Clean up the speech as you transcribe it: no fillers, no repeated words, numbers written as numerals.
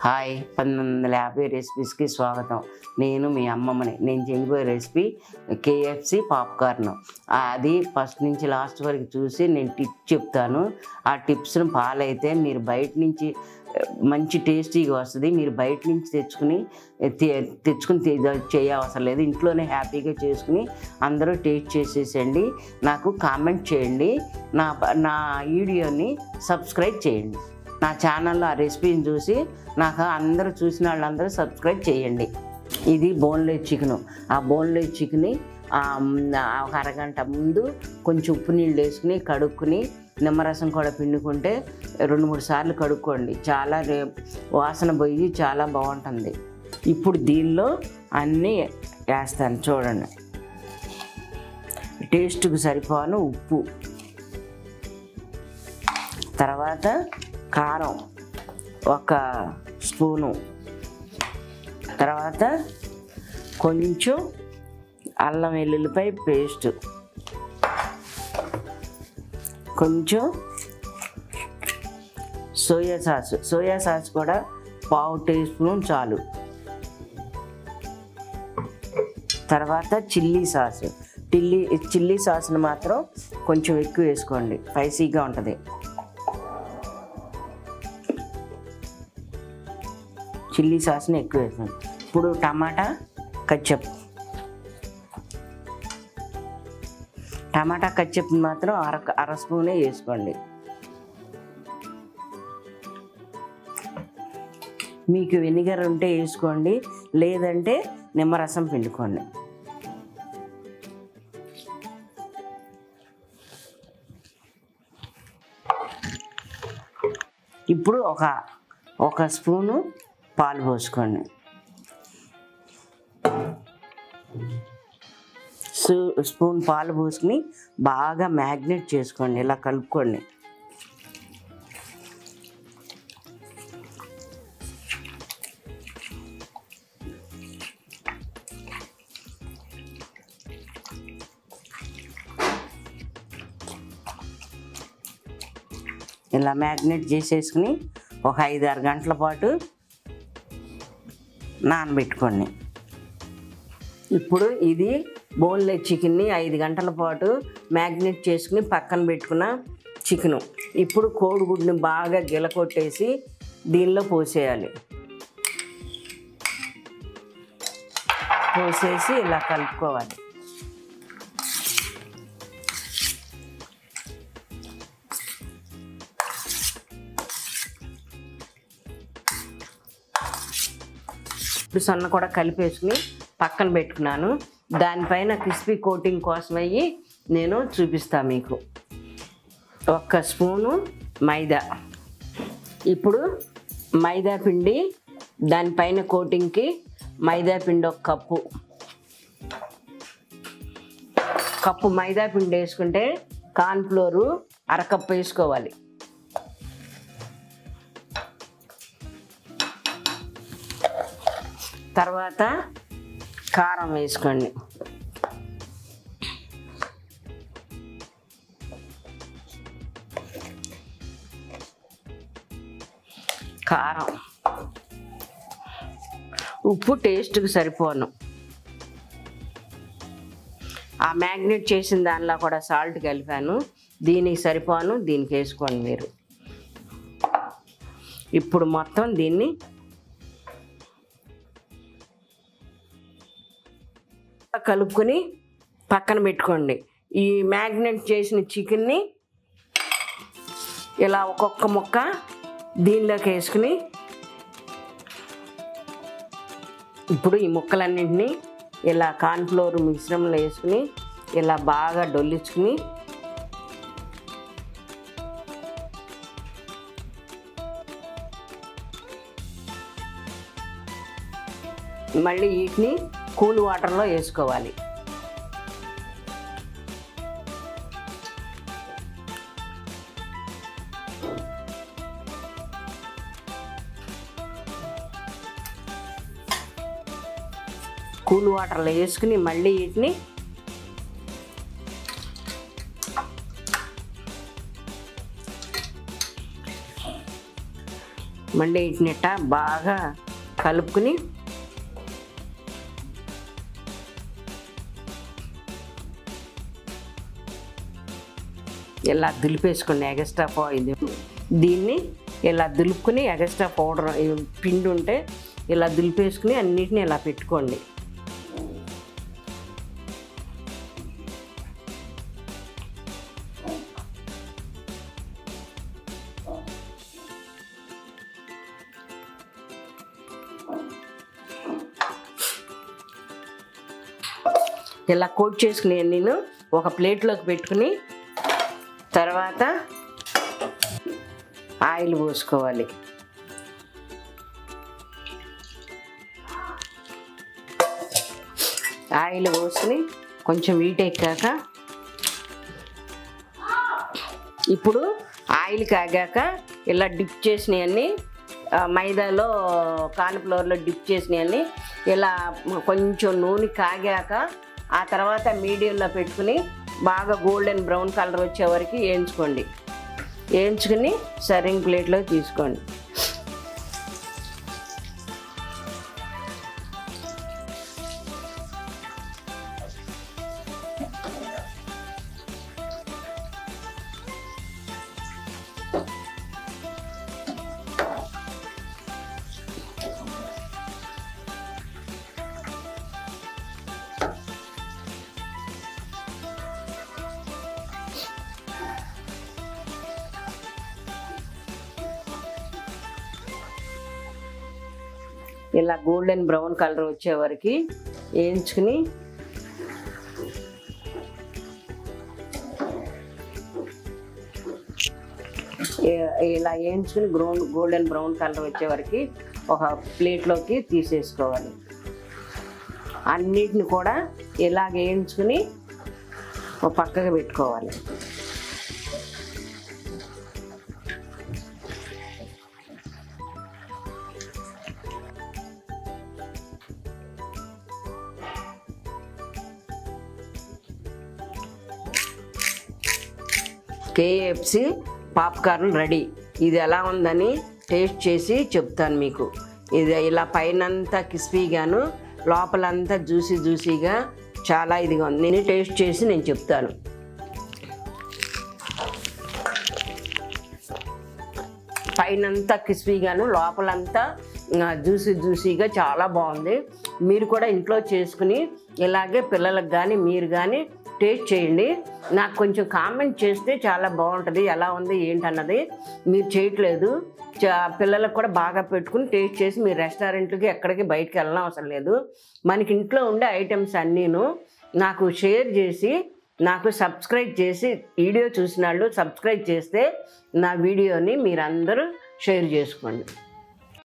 Hi 1950 రెసిపీస్కి స్వాగతం. నేను మీ అమ్మమ్మని. నేను చేయబోయే రెసిపీ KFC పాప్కార్న్. అది ఫస్ట్ నుంచి లాస్ట్ వరకు చూసి నేను టిప్స్ చెప్తాను. ఆ టిప్స్ను ఫాలో అయితే మీరు బయట నుంచి మంచి టేస్టీగా వస్తుంది. మీరు బయట నుంచి తెచ్చుకుని చేయవసరం లేదు. ఇంట్లోనే హ్యాపీగా చేసుకుని అందరూ టేస్ట్ చేసేసండి. నాకు కామెంట్ చేయండి. నా వీడియోని సబ్స్క్రైబ్ చేయండి. నా ఛానల్లో ఆ రెసిపీని చూసి నాకు అందరూ చూసిన వాళ్ళందరూ సబ్స్క్రైబ్ చేయండి. ఇది బోన్లెస్ చికెను. ఆ బోన్లెస్ చికెన్ని ఒక అరగంట ముందు కొంచెం ఉప్పు నీళ్ళు వేసుకుని కడుక్కుని నిమ్మరసం కూడా పిండుకుంటే 2-3 సార్లు కడుక్కోండి. చాలా వాసన పోయి చాలా బాగుంటుంది. ఇప్పుడు దీనిలో అన్నీ వేస్తాను చూడండి. టేస్ట్కి సరిపోను ఉప్పు, తర్వాత కారం 1 స్పూను, తర్వాత కొంచెం అల్లం వెల్లుల్లిపాయ పేస్ట్, కొంచెం సోయా సాస్ కూడా 1/2 టీ స్పూన్ చాలు. తర్వాత చిల్లీ సాస్ని మాత్రం కొంచెం ఎక్కువ వేసుకోండి, స్పైసీగా ఉంటుంది. చిల్లీ సాస్ని ఎక్కువ వేసుకోండి. ఇప్పుడు టమాటా కచ్చప్ మాత్రం అర స్పూనే వేసుకోండి. మీకు వెనిగర్ ఉంటే వేసుకోండి, లేదంటే నిమ్మరసం పిండుకోండి. ఇప్పుడు ఒక స్పూను పాలు పోసుకోండి. స్పూన్ పాలు పోసుకుని బాగా మ్యాగ్నేట్ చేసుకోండి. ఇలా కలుపుకోండి. ఇలా మ్యాగ్నేట్ చేసేసుకుని ఒక 5-6 గంటల పాటు నానబెట్టుకోండి. ఇప్పుడు ఇది బోన్లెస్ చికెన్ని 5 గంటల పాటు మ్యాగ్నేట్ చేసుకుని పక్కన పెట్టుకున్న చికెను. ఇప్పుడు కోడిగుడ్డుని బాగా గిలకొట్టేసి దీనిలో పోసేయాలి. పోసేసి ఇలా కలుపుకోవాలి. ఇప్పుడు సొన్న కూడా కలిపేసుకుని పక్కన పెట్టుకున్నాను. దానిపైన క్రిస్పీ కోటింగ్ కోసం అయ్యి నేను చూపిస్తాను మీకు. 1 స్పూను మైదా. ఇప్పుడు మైదా పిండి దానిపైన కోటింగ్కి మైదా పిండి 1 కప్పు మైదా పిండి వేసుకుంటే కార్న్ఫ్లోరు 1/2 కప్పు వేసుకోవాలి. తర్వాత కారం వేసుకోండి. కారం, ఉప్పు టేస్ట్కి సరిపోను. ఆ మ్యాగ్నేట్ చేసిన దానిలో కూడా సాల్ట్ కలిపాను. దీనికి సరిపోను, దీనికి వేసుకోండి మీరు. ఇప్పుడు మొత్తం దీన్ని కలుపుకొని పక్కన పెట్టుకోండి. ఈ మ్యాగ్నేట్ చేసిన చికెన్ని ఇలా ఒక్కొక్క ముక్క దీనిలోకి వేసుకుని ఇప్పుడు ఈ ముక్కలన్నింటినీ ఇలా కార్న్ఫ్లోర్ మిశ్రమంలో వేసుకుని ఇలా బాగా డొల్లించుకుని మళ్ళీ వీటిని కూల్ వాటర్లో వేసుకోవాలి. కూల్ వాటర్లో వేసుకుని మళ్ళీ వీటిని మళ్ళీ వీటినిట్ట బాగా కలుపుకుని ఇలా దులిపేసుకోండి. ఎగస్ట్రా ఇది దీన్ని ఇలా దులుపుకుని ఎగస్ట్రా పౌడర్ పిండి ఉంటే ఇలా దులిపేసుకుని అన్నిటిని ఇలా పెట్టుకోండి. ఇలా కోట్ చేసుకుని నేను ఒక ప్లేట్లోకి పెట్టుకుని తర్వాత ఆయిల్ పోసుకోవాలి. ఆయిల్ పోసుకుని కొంచెం హీట్ ఎక్కాక ఇప్పుడు ఆయిల్ కాగాక ఇలా డిప్ చేసినవన్నీ మైదాలో కార్న్‌ఫ్లోర్లో డిప్ చేసినవన్నీ ఇలా కొంచెం నూనె కాగాక ఆ తర్వాత మీడియంలో పెట్టుకుని బాగా గోల్డెన్ బ్రౌన్ కలర్ వచ్చే వరకు వేయించుకోండి. వేయించుకుని సర్వింగ్ ప్లేట్లో తీసుకోండి. ఇలా గోల్డెన్ బ్రౌన్ కలర్ వచ్చే వరకు వేయించుకుని ఇలా వేయించుకుని గోల్డెన్ బ్రౌన్ కలర్ వచ్చే వరకు ఒక ప్లేట్లోకి తీసేసుకోవాలి. అన్నిటిని కూడా ఇలాగ వేయించుకుని ఒక పక్కకు పెట్టుకోవాలి. KFC popcorn ready. ఇది ఎలా ఉందని టేస్ట్ చేసి చెప్తాను మీకు. ఇది ఇలా పైనంతా క్రిస్పీగాను లోపలంతా జ్యూసీగా చాలా ఇదిగా ఉంది. నేను టేస్ట్ చేసి నేను చెప్తాను. పైనంతా క్రిస్పీగాను లోపలంతా జ్యూసీగా చాలా బాగుంది. మీరు కూడా ఇంట్లో చేసుకుని ఇలాగే పిల్లలకు కానీ మీరు కానీ టేస్ట్ చేయండి. నాకు కొంచెం కామెంట్ చేస్తే చాలా బాగుంటుంది. ఎలా ఉంది ఏంటన్నది మీరు చేయట్లేదు. పిల్లలకు కూడా బాగా పెట్టుకుని టేస్ట్ చేసి మీరు రెస్టారెంట్లకి ఎక్కడికి బయటికి వెళ్ళడం అవసరం లేదు. మనకి ఇంట్లో ఉండే ఐటమ్స్ అన్నీను నాకు షేర్ చేసి నాకు సబ్స్క్రైబ్ చేసి వీడియో చూసిన వాళ్ళు సబ్స్క్రైబ్ చేస్తే నా వీడియోని మీరందరూ షేర్ చేసుకోండి.